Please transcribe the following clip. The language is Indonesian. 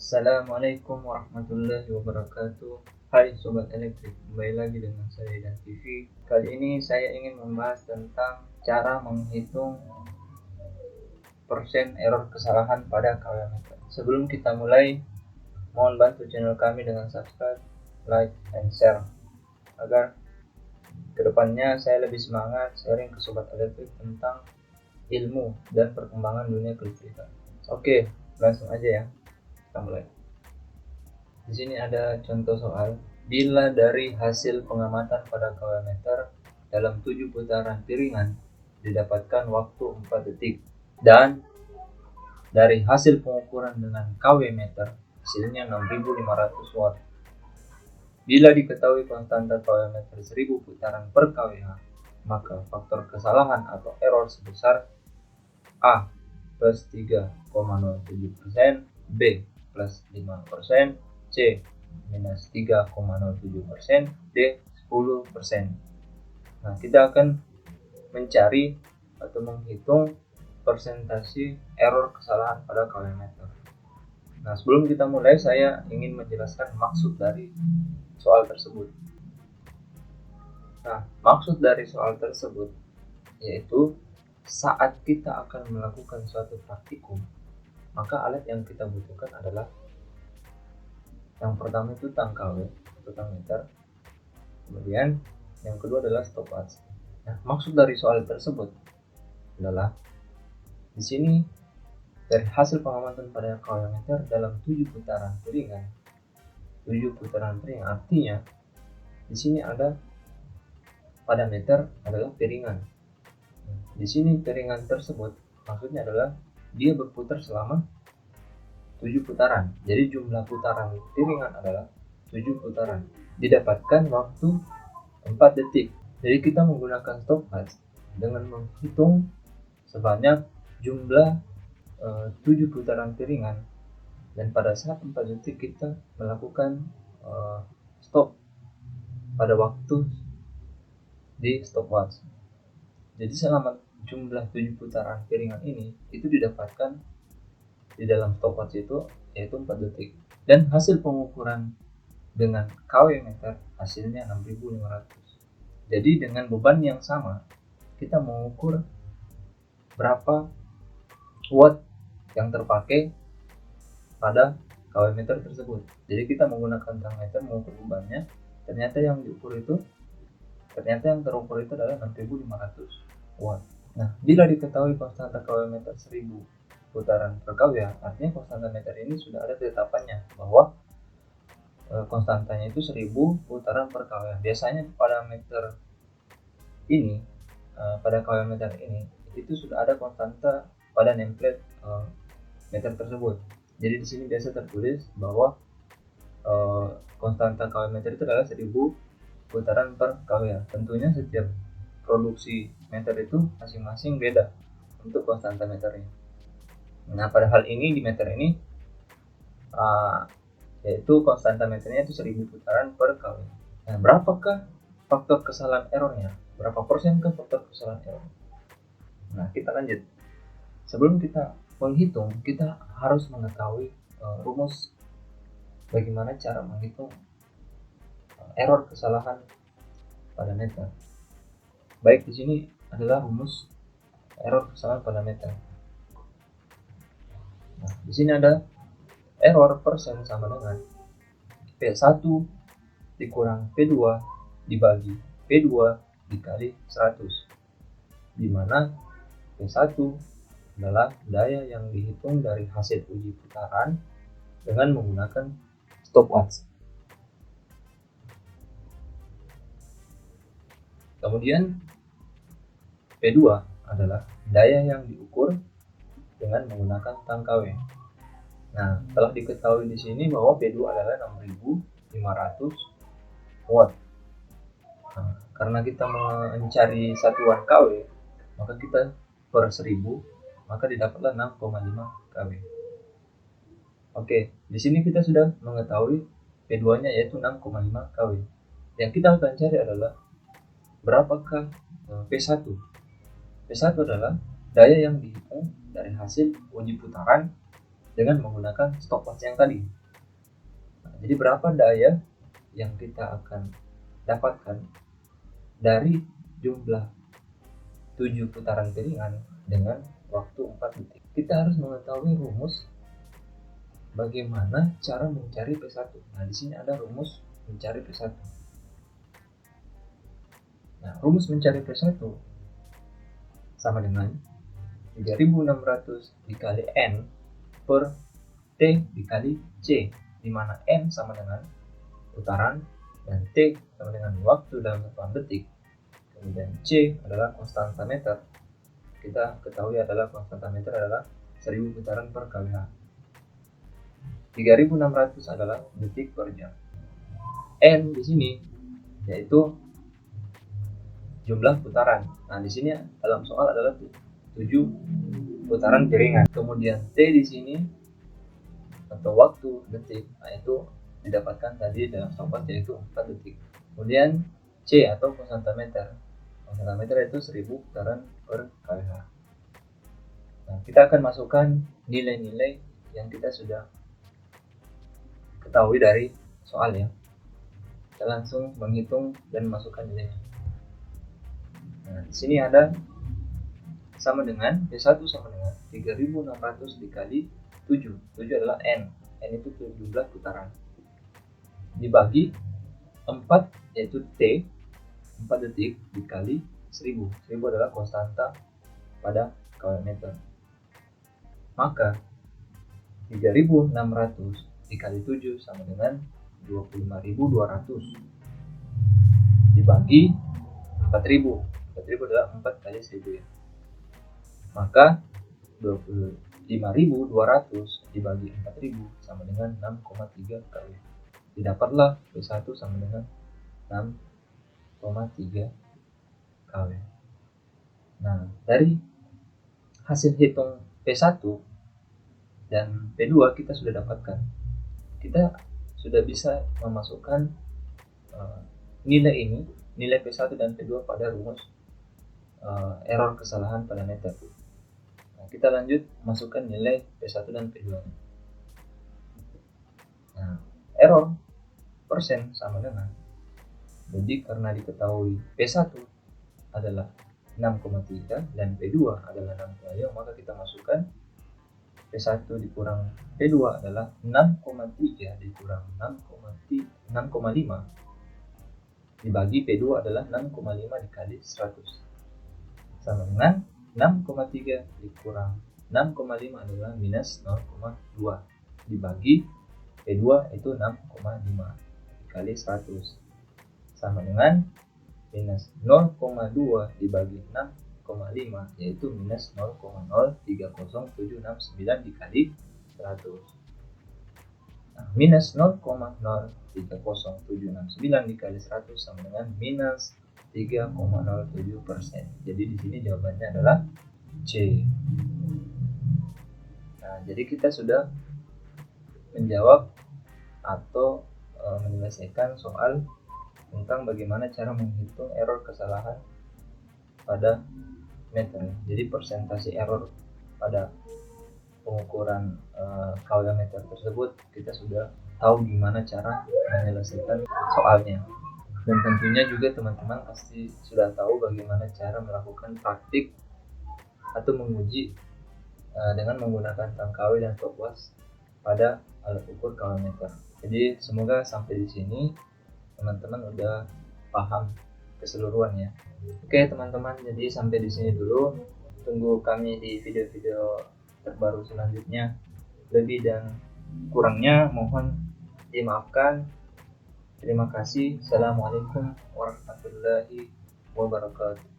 Assalamualaikum warahmatullahi wabarakatuh. Hai Sobat Elektrik, kembali lagi dengan saya dan TV. Kali ini saya ingin membahas tentang cara menghitung persen error kesalahan pada KW Meter. Sebelum kita mulai, mohon bantu channel kami dengan subscribe, like, and share agar kedepannya saya lebih semangat sharing ke Sobat Elektrik tentang ilmu dan perkembangan dunia kelistrikan. Oke, langsung aja ya. Kita mulai. Di sini ada contoh soal. Bila dari hasil pengamatan pada KW meter dalam 7 putaran piringan didapatkan waktu 4 detik dan dari hasil pengukuran dengan KW meter hasilnya 6500 watt. Bila diketahui konstanta KW meter 1000 putaran per kWh, maka faktor kesalahan atau error sebesar A plus 3,07%, B plus 5%, C minus 3,07%, D 10%. Nah, kita akan mencari atau menghitung persentase error kesalahan pada KW meter. Nah, sebelum kita mulai, saya ingin menjelaskan maksud dari soal tersebut. Nah, maksud dari soal tersebut yaitu saat kita akan melakukan suatu praktikum, maka alat yang kita butuhkan adalah yang pertama itu tang KW atau tang meter, kemudian yang kedua adalah stopwatch. Nah, maksud dari soal tersebut adalah di sini dari hasil pengamatan pada KW meter dalam 7 putaran piringan. 7 putaran piringan artinya di sini ada pada meter adalah piringan. Di sini piringan tersebut maksudnya adalah dia berputar selama 7 putaran. Jadi jumlah putaran piringan adalah 7 putaran. Didapatkan waktu 4 detik. Jadi kita menggunakan stopwatch dengan menghitung sebanyak jumlah 7 putaran piringan, dan pada saat 4 detik kita melakukan stop pada waktu di stopwatch. Jadi selama jumlah 7 putaran piringan ini itu didapatkan di dalam stopwatch itu yaitu 4 detik, dan hasil pengukuran dengan KW meter hasilnya 6500. Jadi dengan beban yang sama kita mengukur berapa watt yang terpakai pada KW meter tersebut. Jadi kita menggunakan tang meter mengukur bebannya, ternyata yang terukur itu adalah 6500 watt. Nah, bila diketahui konstanta KW meter 1000 putaran per kWh, artinya konstanta meter ini sudah ada ketetapannya bahwa konstantanya itu 1000 putaran per kWh. Biasanya pada meter ini, pada KW meter ini itu sudah ada konstanta pada nameplate meter tersebut. Jadi di sini biasa tertulis bahwa konstanta KW meter itu adalah 1000 putaran per kWh. Tentunya setiap produksi meter itu masing-masing beda untuk konstanta meternya. Nah, pada hal ini di meter ini yaitu konstanta meternya itu 1000 putaran per kW. Nah, berapakah faktor kesalahan errornya? Berapa persen ke faktor kesalahan error? Nah, kita lanjut. Sebelum kita menghitung, kita harus mengetahui rumus bagaimana cara menghitung error kesalahan pada meter. Baik, di sini adalah rumus error kesalahan pada meter. Nah, di sini ada error persen sama dengan P1 dikurang P2 dibagi P2 dikali 100, di mana P1 adalah daya yang dihitung dari hasil uji putaran dengan menggunakan stopwatch. Kemudian P2 adalah daya yang diukur dengan menggunakan tang KW. Nah, telah diketahui di sini bahwa P2 adalah 6500 watt. Nah, karena kita mencari satuan KW, maka kita per 1000, maka didapatlah 6,5 KW. Oke, di sini kita sudah mengetahui P2-nya yaitu 6,5 KW. Yang kita akan cari adalah berapakah P1. P1 adalah daya yang dihitung dari hasil uji putaran dengan menggunakan stopwatch yang tadi. Nah, jadi berapa daya yang kita akan dapatkan dari jumlah 7 putaran piringan dengan waktu 4 detik. Kita harus mengetahui rumus bagaimana cara mencari P1. Nah, di sini ada rumus mencari P1. Nah, rumus mencari P1 sama dengan 3600 dikali N per T dikali C, di mana N sama dengan putaran dan T sama dengan waktu dalam satuan detik. Kemudian C adalah konstanta meter. Kita ketahui adalah konstanta meter adalah 1000 putaran per kWh. 3600 adalah detik per jam. N di sini yaitu jumlah putaran. Nah, di sini dalam soal adalah 7 putaran piringan. Kemudian T di sini atau waktu detik, nah itu didapatkan tadi dalam stopwatch yaitu 4 detik. Kemudian C atau konstanta meter. Konstanta meter itu 1000 putaran per kWh. Nah, kita akan masukkan nilai-nilai yang kita sudah ketahui dari soal ya. Kita langsung menghitung dan masukkan nilainya. Nah, di sini ada sama dengan P1 sama dengan 3600 dikali 7. 7 adalah N. N itu jumlah putaran. Dibagi 4 yaitu T, 4 detik dikali 1000. 1000 adalah konstanta pada kWh meter. Maka 3600 dikali 7 sama dengan 25200 dibagi 4000. 4000 adalah 4 kali 1000 ya. Maka 25.200 dibagi 4.000 sama dengan 6,3 kW. Didapatlah P1 sama dengan 6,3 kW. Nah, dari hasil hitung P1 dan P2 kita sudah dapatkan. Kita sudah bisa memasukkan nilai ini, nilai P1 dan P2 pada rumus error kesalahan pada meter. Kita lanjut masukkan nilai P1 dan P2. Nah, error persen sama dengan, jadi karena diketahui P1 adalah 6,3 dan P2 adalah 6,5, maka kita masukkan P1 dikurang P2 adalah 6,3 dikurang 6,5 dibagi P2 adalah 6,5 dikali 100 sama dengan 6,3 dikurang 6,5 adalah minus 0,2 dibagi P2 itu 6,5 dikali 100 sama dengan minus 0,2 dibagi 6,5 yaitu minus 0,030769 dikali 100. Nah, minus 0,030769 dikali 100 sama dengan minus 3,07%. Jadi di sini jawabannya adalah C. Nah, jadi kita sudah menjawab atau menyelesaikan soal tentang bagaimana cara menghitung error kesalahan pada meter. Jadi persentase error pada pengukuran kWh meter tersebut kita sudah tahu gimana cara menyelesaikan soalnya. Dan tentunya juga teman-teman pasti sudah tahu bagaimana cara melakukan praktik atau menguji dengan menggunakan tang KW dan stopwatch pada alat ukur kWh meter. Jadi semoga sampai di sini teman-teman udah paham keseluruhannya. Oke teman-teman, jadi sampai di sini dulu. Tunggu kami di video-video terbaru selanjutnya. Lebih dan kurangnya mohon dimaafkan. Terima kasih. Assalamualaikum warahmatullahi wabarakatuh.